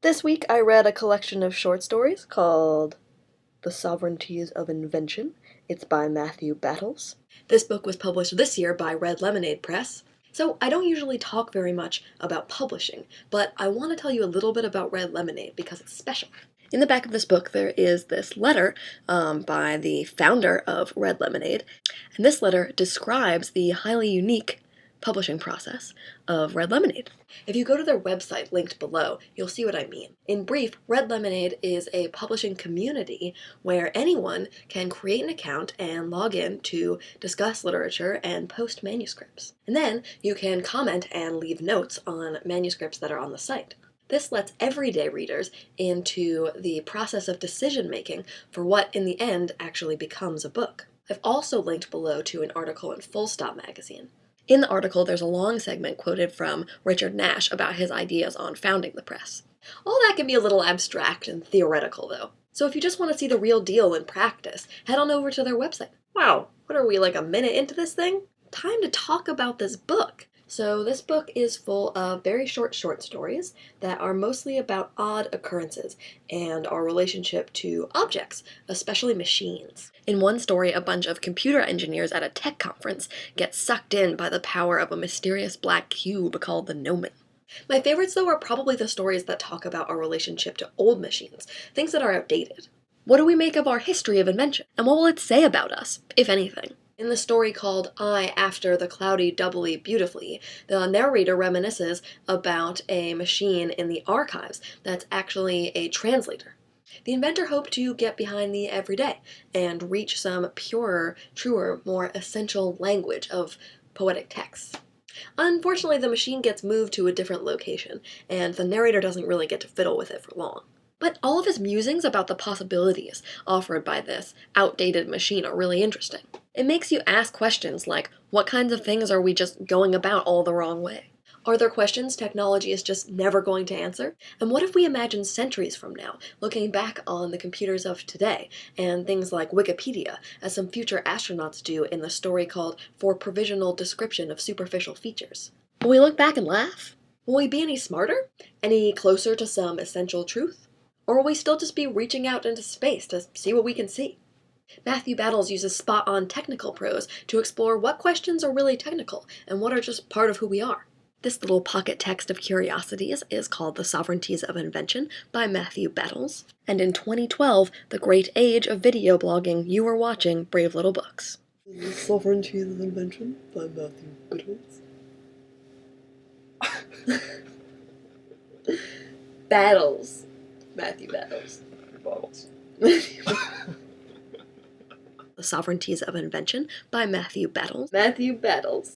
This week I read a collection of short stories called The Sovereignties of Invention. It's by Matthew Battles. This book was published this year by Red Lemonade Press. So I don't usually talk very much about publishing, but I want to tell you a little bit about Red Lemonade because it's special. In the back of this book there is this letter by the founder of Red Lemonade, and this letter describes the highly unique publishing process of Red Lemonade. If you go to their website linked below, you'll see what I mean. In brief, Red Lemonade is a publishing community where anyone can create an account and log in to discuss literature and post manuscripts. And then you can comment and leave notes on manuscripts that are on the site. This lets everyday readers into the process of decision making for what in the end actually becomes a book. I've also linked below to an article in Full Stop magazine. In the article, there's a long segment quoted from Richard Nash about his ideas on founding the press. All that can be a little abstract and theoretical, though. So if you just want to see the real deal in practice, head on over to their website. Wow, what are we, like a minute into this thing? Time to talk about this book. So this book is full of very short stories that are mostly about odd occurrences and our relationship to objects, especially machines. In one story, a bunch of computer engineers at a tech conference get sucked in by the power of a mysterious black cube called the Gnomon. My favorites, though, are probably the stories that talk about our relationship to old machines, things that are outdated. What do we make of our history of invention, and what will it say about us, if anything? In the story called I After the Cloudy Doubly Beautifully, the narrator reminisces about a machine in the archives that's actually a translator. The inventor hoped to get behind the everyday and reach some purer, truer, more essential language of poetic texts. Unfortunately, the machine gets moved to a different location, and the narrator doesn't really get to fiddle with it for long. But all of his musings about the possibilities offered by this outdated machine are really interesting. It makes you ask questions like, what kinds of things are we just going about all the wrong way? Are there questions technology is just never going to answer? And what if we imagine centuries from now, looking back on the computers of today, and things like Wikipedia, as some future astronauts do in the story called For Provisional Description of Superficial Features? Will we look back and laugh? Will we be any smarter? Any closer to some essential truth? Or will we still just be reaching out into space to see what we can see? Matthew Battles uses spot-on technical prose to explore what questions are really technical and what are just part of who we are. This little pocket text of curiosities is called The Sovereignties of Invention by Matthew Battles. And in 2012, the great age of video blogging, you were watching Brave Little Books. The Sovereignties of Invention by Matthew Battles. Battles. Matthew Battles. Bottles. The Sovereignties of Invention by Matthew Battles. Matthew Battles.